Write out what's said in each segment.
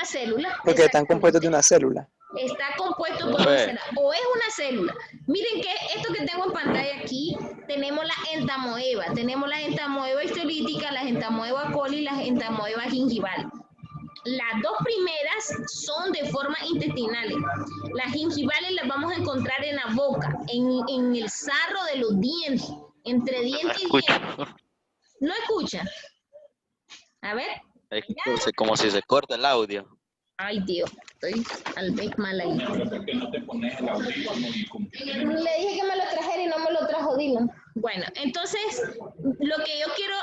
una célula. Porque están compuestos de una célula. Está compuesto por una célula, o es una célula. Miren que esto que tengo en pantalla aquí, tenemos la entamoeba, histolítica, la entamoeba coli y la entamoeba gingival. Las dos primeras son de forma intestinales. Las gingivales las vamos a encontrar en la boca, en el sarro de los dientes, entre diente y diente. ¿No escucha? A ver. Es como si se corta el audio. Ay, Dios, estoy al vez mal ahí. Le dije que me lo trajera y no me lo trajo Dylan. Bueno, entonces, lo que yo quiero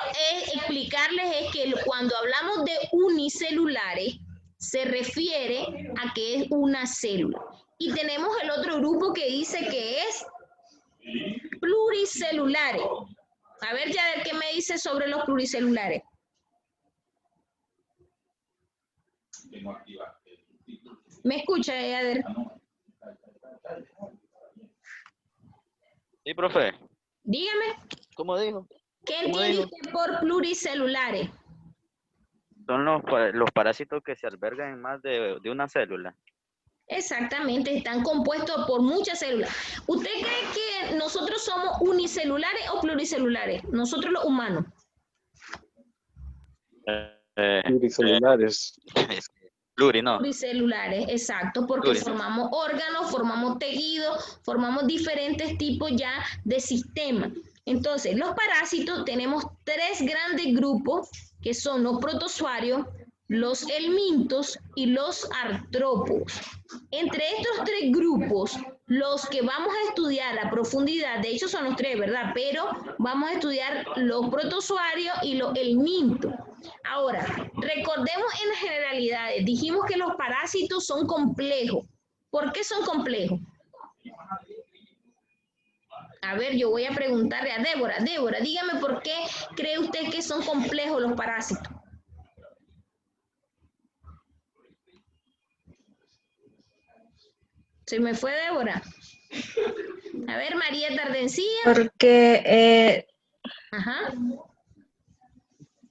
explicarles es que cuando hablamos de unicelulares, se refiere a que es una célula. Y tenemos el otro grupo que dice que es pluricelulares. A ver, Yader, ¿qué me dice sobre los pluricelulares? ¿Me escucha, Yader? Sí, profe. Dígame. ¿Cómo dijo? ¿Qué entiende usted por pluricelulares? Son los parásitos que se albergan en más de una célula. Exactamente, están compuestos por muchas células. ¿Usted cree que nosotros somos unicelulares o pluricelulares? Nosotros los humanos. Pluricelulares. Pluricelulares, exacto, porque formamos órganos, formamos tejidos, formamos diferentes tipos ya de sistemas. Entonces, los parásitos tenemos tres grandes grupos que son los protozoarios, los helmintos y los artrópodos. Entre estos tres grupos, los que vamos a estudiar a profundidad, de hecho son los tres, ¿verdad? Pero vamos a estudiar los protozoarios y los helmintos. Ahora, recordemos en las generalidades, dijimos que los parásitos son complejos. ¿Por qué son complejos? A ver, yo voy a preguntarle a Débora. Débora, dígame por qué cree usted que son complejos los parásitos. Se me fue Débora. A ver, María Tardencía.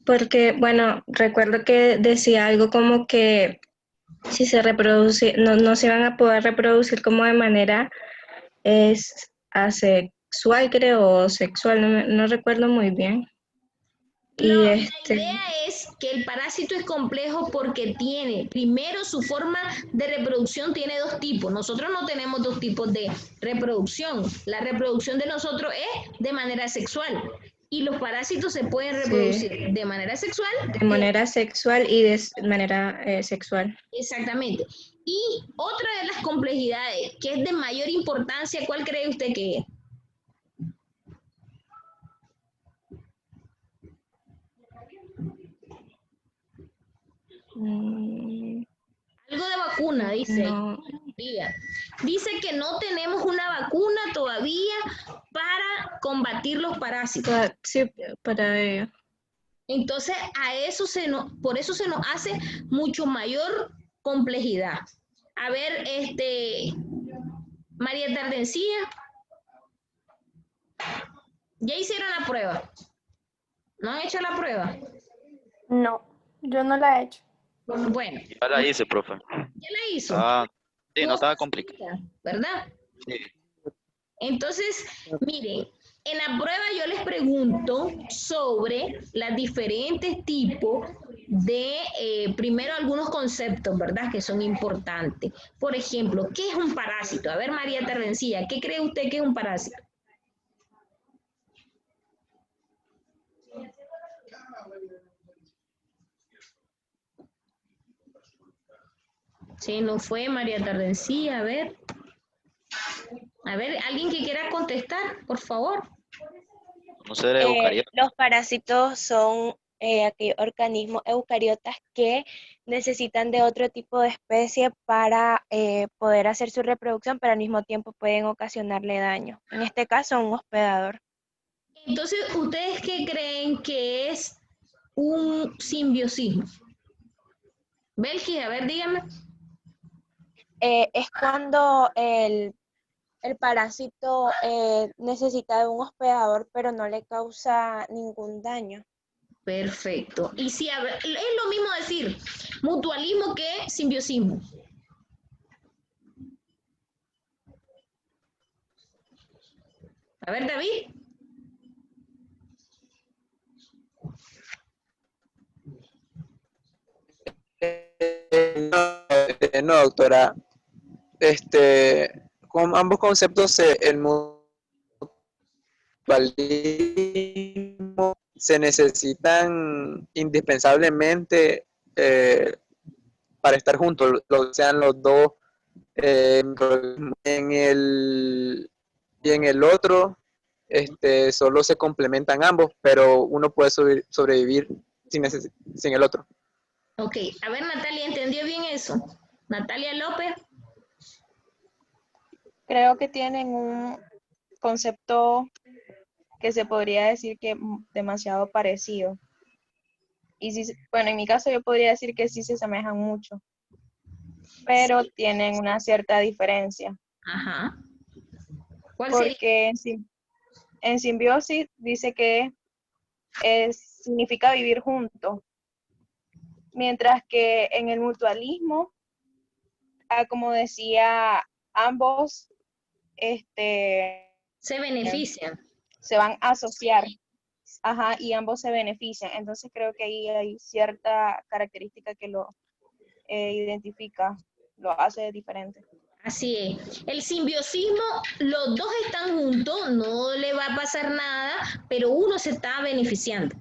Porque, bueno, recuerdo que decía algo como que si se reproduce, no se van a poder reproducir como de manera asexual, creo, o sexual, no recuerdo muy bien. La idea es que el parásito es complejo porque tiene, primero, su forma de reproducción tiene dos tipos. Nosotros no tenemos dos tipos de reproducción. La reproducción de nosotros es de manera sexual. Y los parásitos se pueden reproducir de manera sexual. De manera sexual y de manera sexual. Exactamente. Y otra de las complejidades que es de mayor importancia, ¿cuál cree usted que es? Algo de vacuna, dice. No. Dice que no tenemos una vacuna todavía para combatir los parásitos. Sí, para ello. Entonces, por eso se nos hace mucho mayor complejidad. A ver, María Tardencía. ¿Ya hicieron la prueba? ¿No han hecho la prueba? No, yo no la he hecho. Bueno. Ya la hice, profe. ¿Ya la hizo? Sí, no estaba complicada. ¿Verdad? Sí. Entonces, miren, en la prueba yo les pregunto sobre los diferentes tipos de, primero algunos conceptos, ¿verdad? Que son importantes. Por ejemplo, ¿qué es un parásito? A ver, María Terrencilla, ¿qué cree usted que es un parásito? Sí, no fue María Tardencía, a ver. A ver, alguien que quiera contestar, por favor. No ser eucariotas. Los parásitos son aquellos organismos eucariotas que necesitan de otro tipo de especie para poder hacer su reproducción, pero al mismo tiempo pueden ocasionarle daño. En este caso, un hospedador. Entonces, ¿ustedes qué creen que es un simbiosismo? Belkis, a ver, dígame. Es cuando el parásito necesita de un hospedador, pero no le causa ningún daño. Perfecto. Y si es lo mismo decir mutualismo que simbiosismo. A ver, David. No, doctora. Con ambos conceptos, el mutualismo se necesitan indispensablemente para estar juntos, sean los dos. En el otro, solo se complementan ambos, pero uno puede sobrevivir sin el otro. Ok, a ver, Natalia, ¿entendió bien eso? Natalia López. Creo que tienen un concepto que se podría decir que demasiado parecido. Y sí, bueno, en mi caso yo podría decir que sí se asemejan mucho, pero tienen una cierta diferencia. Ajá. ¿Cuál sería? Porque en simbiosis dice que significa vivir juntos, mientras que en el mutualismo, como decía, ambos Se benefician. se van a asociar, ajá, y ambos se benefician. Entonces creo que ahí hay cierta característica que lo identifica, lo hace diferente. Así es. El simbiosismo, los dos están juntos, no le va a pasar nada, pero uno se está beneficiando.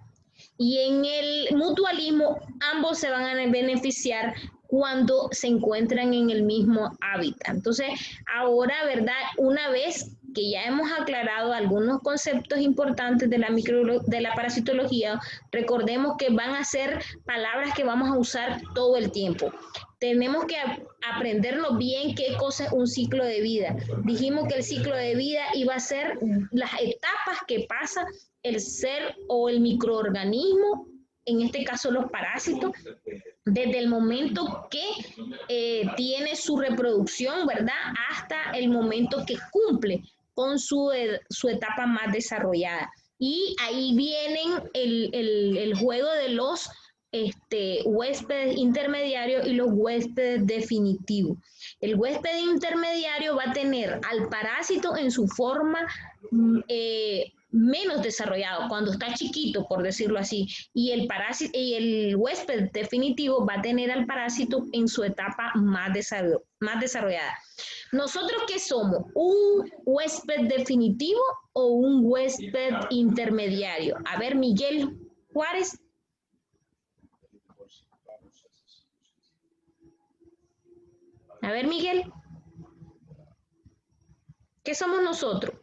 Y en el mutualismo, ambos se van a beneficiar cuando se encuentran en el mismo hábitat. Entonces, ahora, ¿verdad? Una vez que ya hemos aclarado algunos conceptos importantes de la parasitología, recordemos que van a ser palabras que vamos a usar todo el tiempo. Tenemos que aprendernos bien qué cosa es un ciclo de vida. Dijimos que el ciclo de vida iba a ser las etapas que pasa el ser o el microorganismo, en este caso los parásitos, desde el momento que tiene su reproducción, ¿verdad? Hasta el momento que cumple con su etapa más desarrollada. Y ahí vienen el juego de los huéspedes intermediarios y los huéspedes definitivos. El huésped intermediario va a tener al parásito en su forma menos desarrollado, cuando está chiquito, por decirlo así, y el huésped definitivo va a tener al parásito en su etapa más desarrollada. ¿Nosotros qué somos? ¿Un huésped definitivo o un huésped intermediario? A ver, Miguel Juárez. A ver, Miguel. ¿Qué somos nosotros?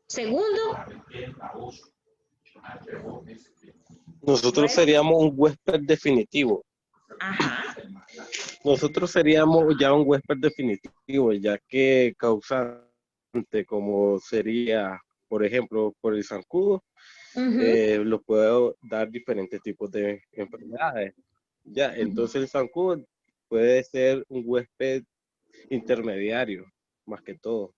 Segundo. Nosotros seríamos un huésped definitivo. Ajá. Nosotros seríamos ya un huésped definitivo, ya que causante, como sería, por ejemplo, por el zancudo, lo puedo dar diferentes tipos de enfermedades. Ya, entonces el zancudo puede ser un huésped intermediario, más que todo.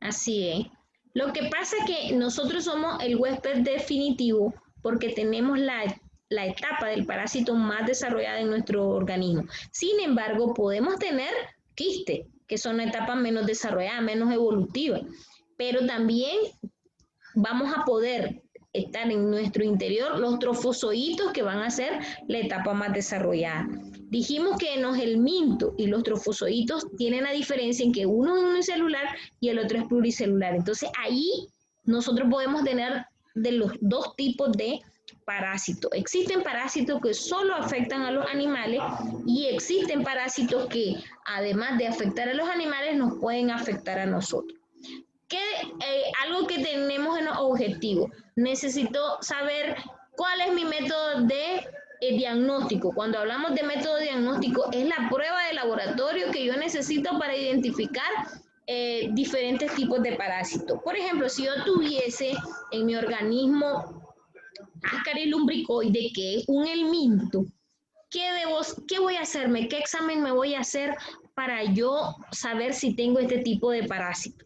Así es. Lo que pasa es que nosotros somos el huésped definitivo porque tenemos la etapa del parásito más desarrollada en nuestro organismo. Sin embargo, podemos tener quistes, que son etapas menos desarrolladas, menos evolutivas, pero también vamos a poder estar en nuestro interior los trofozoitos, que van a ser la etapa más desarrollada. Dijimos que los helmintos y los trofozoitos tienen la diferencia en que uno es unicelular y el otro es pluricelular. Entonces ahí nosotros podemos tener de los dos tipos de parásitos. Existen parásitos que solo afectan a los animales y existen parásitos que, además de afectar a los animales, nos pueden afectar a nosotros. Algo que tenemos en los objetivos. Necesito saber cuál es mi método de diagnóstico. Cuando hablamos de método diagnóstico, es la prueba de laboratorio que yo necesito para identificar diferentes tipos de parásitos. Por ejemplo, si yo tuviese en mi organismo Ascaris lumbricoides, que es un helminto, ¿qué voy a hacerme? ¿Qué examen me voy a hacer para yo saber si tengo este tipo de parásito?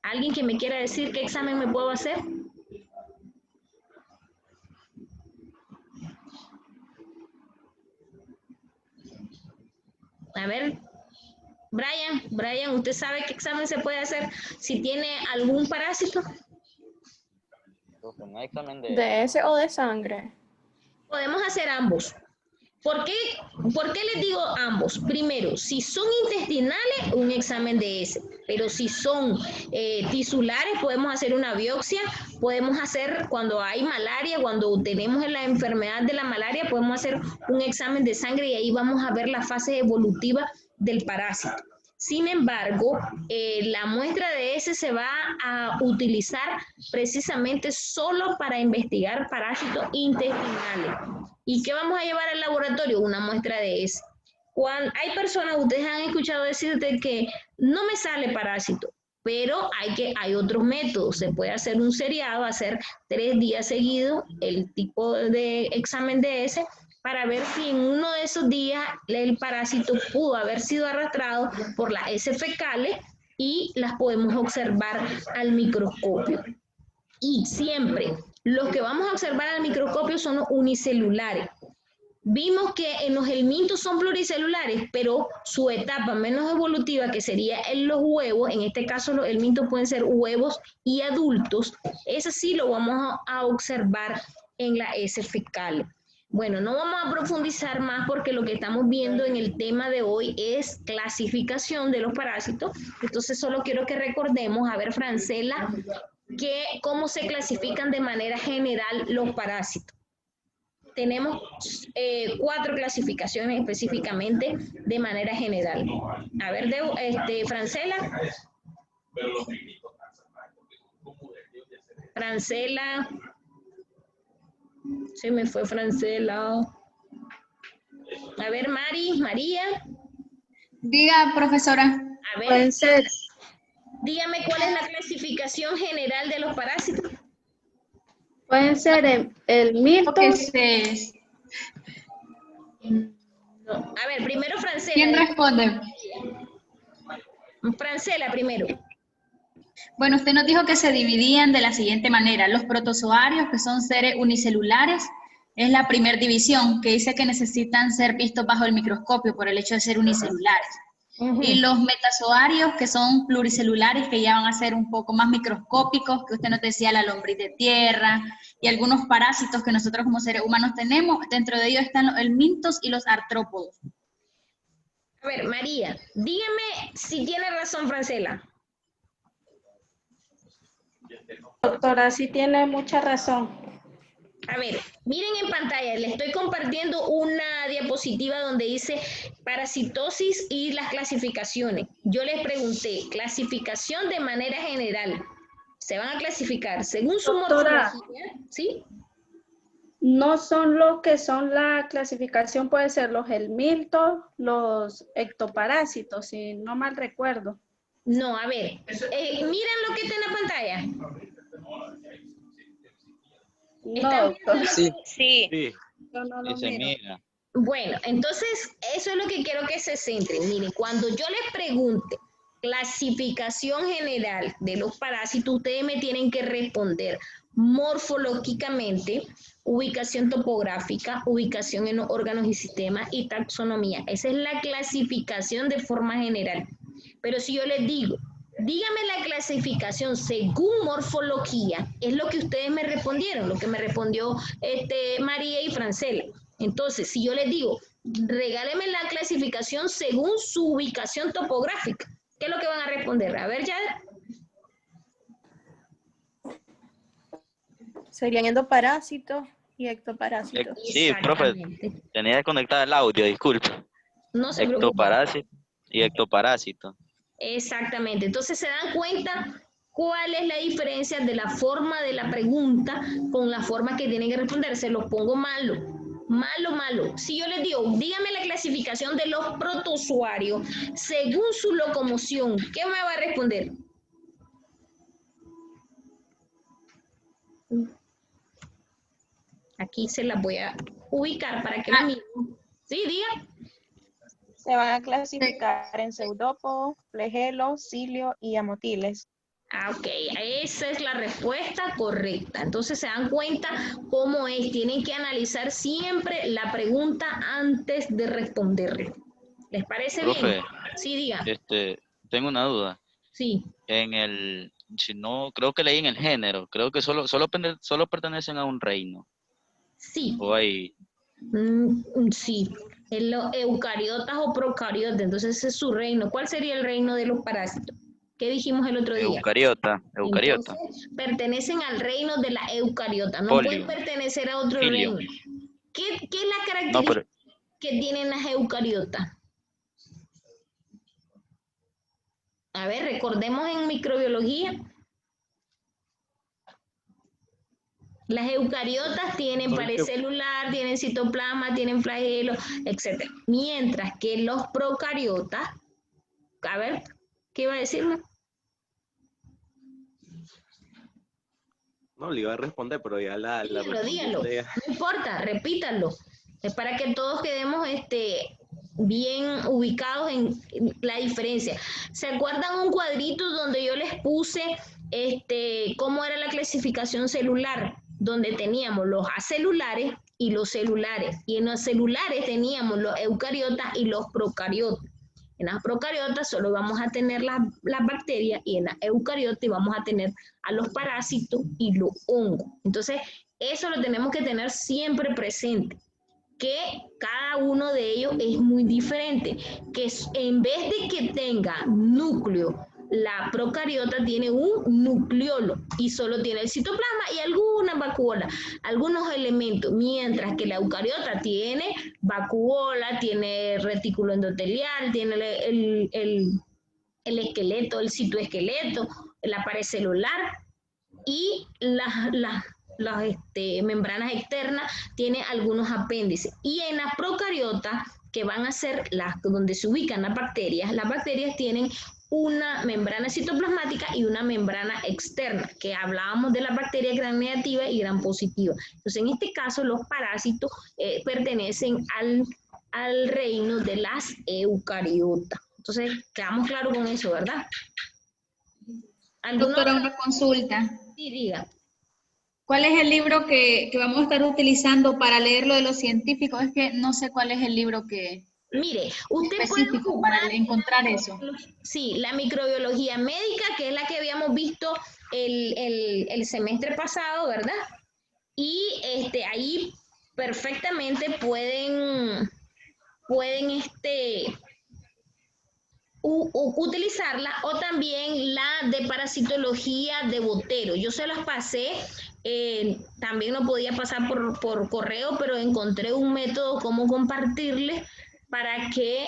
¿Alguien que me quiera decir qué examen me puedo hacer? A ver, Brian, ¿usted sabe qué examen se puede hacer si tiene algún parásito? Un examen ¿De ese o de sangre? Podemos hacer ambos. ¿Por qué les digo ambos? Primero, si son intestinales, un examen de ese. Pero si son tisulares, podemos hacer una biopsia. Podemos hacer, cuando hay malaria, cuando tenemos la enfermedad de la malaria, podemos hacer un examen de sangre y ahí vamos a ver la fase evolutiva del parásito. Sin embargo, la muestra de ese se va a utilizar precisamente solo para investigar parásitos intestinales. ¿Y qué vamos a llevar al laboratorio? Una muestra de ese. Cuando hay personas, ustedes han escuchado decirte que no me sale parásito, pero hay otros métodos. Se puede hacer un seriado, hacer 3 días seguidos el tipo de examen de ese, para ver si en uno de esos días el parásito pudo haber sido arrastrado por las heces fecales y las podemos observar al microscopio. Y siempre, los que vamos a observar al microscopio son los unicelulares. Vimos que en los helmintos son pluricelulares, pero su etapa menos evolutiva, que sería en los huevos, en este caso los helmintos pueden ser huevos y adultos, ese sí lo vamos a observar en la heces fecales. Bueno, no vamos a profundizar más porque lo que estamos viendo en el tema de hoy es clasificación de los parásitos. Entonces solo quiero que recordemos, a ver, Francela, cómo se clasifican de manera general los parásitos. Tenemos 4 clasificaciones específicamente de manera general. A ver, Francela. Francela. Se me fue Francela. A ver, María. Diga, profesora. A ver, Pueden ser. Dígame cuál es la clasificación general de los parásitos. Pueden ser el mirto. No. A ver, primero Francela. ¿Quién responde? Francela primero. Bueno, usted nos dijo que se dividían de la siguiente manera. Los protozoarios, que son seres unicelulares, es la primera división, que dice que necesitan ser vistos bajo el microscopio por el hecho de ser unicelulares. Y los metazoarios, que son pluricelulares, que ya van a ser un poco más microscópicos, que usted nos decía la lombriz de tierra, y algunos parásitos que nosotros como seres humanos tenemos. Dentro de ellos están los helmintos y los artrópodos. A ver, María, dígame si tiene razón Francela. Doctora, sí tiene mucha razón. A ver, miren en pantalla, les estoy compartiendo una diapositiva donde dice parasitosis y las clasificaciones. Yo les pregunté, clasificación de manera general. Se van a clasificar según su morfología, ¿sí? No son los que son la clasificación, puede ser los helmintos, los ectoparásitos, si no mal recuerdo. No, a ver, miren lo que está en la pantalla. No, doctor. Sí. Yo no lo miro. Bueno, entonces eso es lo que quiero que se centren. Miren, cuando yo les pregunte clasificación general de los parásitos, ustedes me tienen que responder morfológicamente, ubicación topográfica, ubicación en los órganos y sistemas y taxonomía. Esa es la clasificación de forma general. Pero si yo les digo, dígame la clasificación según morfología, es lo que ustedes me respondieron, lo que me respondió María y Francela. Entonces, si yo les digo, regáleme la clasificación según su ubicación topográfica, ¿qué es lo que van a responder? A ver, ya. Serían endoparásitos y ectoparásitos. Sí, profe, tenía que conectar el audio, disculpe. No se preocupe. Ectoparásito y ectoparásito. Exactamente. Entonces se dan cuenta cuál es la diferencia de la forma de la pregunta con la forma que tienen que responder. Se los pongo malo. Si yo les digo, dígame la clasificación de los protozoarios según su locomoción, ¿qué me va a responder? Aquí se las voy a ubicar para que la miren. Sí, diga. Se van a clasificar en pseudópodos, flagelos, cilios y amotiles. Ah, ok, esa es la respuesta correcta. Entonces se dan cuenta cómo es. Tienen que analizar siempre la pregunta antes de responderle. ¿Les parece Profe, bien? Sí, diga. tengo una duda. Sí. Si no, creo que leí en el género, creo que solo pertenecen a un reino. Sí. O hay... Sí. En los eucariotas o procariotas, entonces ese es su reino. ¿Cuál sería el reino de los parásitos? ¿Qué dijimos el otro día? Eucariota. Entonces, pertenecen al reino de la eucariota, no Polio. pueden pertenecer a otro Filio. reino. ¿Qué es la No, característica pero que tienen las eucariotas? A ver, recordemos en microbiología. Las eucariotas tienen pared celular, tienen citoplasma, tienen flagelo, etc. Mientras que los procariotas, a ver, ¿qué iba a decirme? No, le iba a responder, pero ya Dígalo. No importa, repítalo. Es para que todos quedemos bien ubicados en la diferencia. ¿Se acuerdan un cuadrito donde yo les puse cómo era la clasificación celular? Donde teníamos los acelulares y los celulares. Y en los celulares teníamos los eucariotas y los procariotas. En las procariotas solo vamos a tener las bacterias y en las eucariotas vamos a tener a los parásitos y los hongos. Entonces, eso lo tenemos que tener siempre presente, que cada uno de ellos es muy diferente, que en vez de que tenga núcleo, la procariota tiene un nucleolo y solo tiene el citoplasma y algunas vacuolas, algunos elementos, mientras que la eucariota tiene vacuola, tiene retículo endotelial, tiene el esqueleto, el citoesqueleto, la pared celular y las membranas externas tiene algunos apéndices. Y en las procariotas, que van a ser las donde se ubican las bacterias tienen una membrana citoplasmática y una membrana externa, que hablábamos de las bacterias gram negativa y gram positiva. Entonces, en este caso, los parásitos pertenecen al reino de las eucariotas. Entonces, quedamos claros con eso, ¿verdad? Doctora, una consulta. Sí, diga. ¿Cuál es el libro que vamos a estar utilizando para leer lo de los científicos? Es que no sé cuál es el libro que... Mire, usted específico puede para encontrar eso. Sí, la microbiología médica, que es la que habíamos visto el semestre pasado, ¿verdad? Y ahí perfectamente pueden utilizarla, o también la de parasitología de Botero. Yo se las pasé, también lo podía pasar por correo, pero encontré un método cómo compartirles para que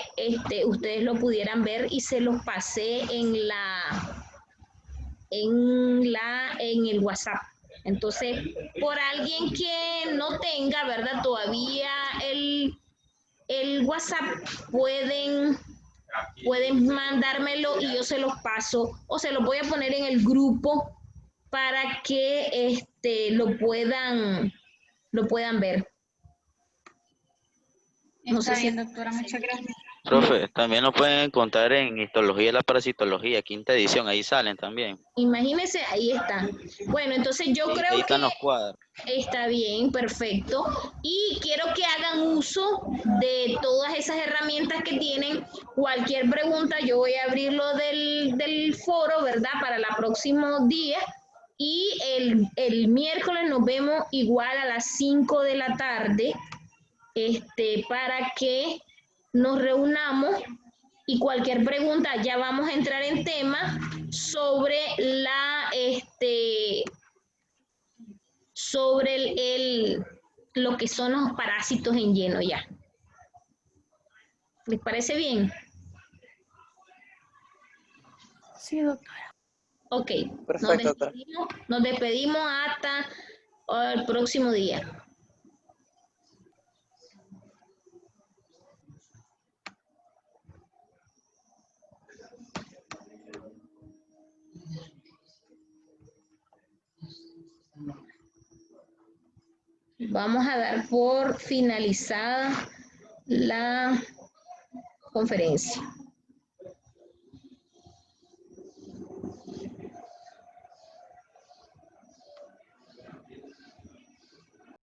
ustedes lo pudieran ver y se los pasé en el WhatsApp. Entonces, por alguien que no tenga, ¿verdad? Todavía el WhatsApp, pueden mandármelo y yo se los paso, o se los voy a poner en el grupo para que lo puedan ver. No sé si, doctora, muchas gracias. Profe, también lo pueden encontrar en Histología y la Parasitología, 5ª edición, ahí salen también. Imagínense, ahí está. Bueno, entonces yo creo ahí están que los cuadros. Está bien, perfecto. Y quiero que hagan uso de todas esas herramientas que tienen. Cualquier pregunta, yo voy a abrirlo del foro, ¿verdad? Para el próximo día. Y el miércoles nos vemos igual a las 5 de la tarde, para que nos reunamos. Y cualquier pregunta, ya vamos a entrar en tema sobre lo que son los parásitos en lleno ya. ¿Les parece bien? Sí, doctora. Ok. Perfecto. Nos despedimos hasta el próximo día. Vamos a dar por finalizada la conferencia.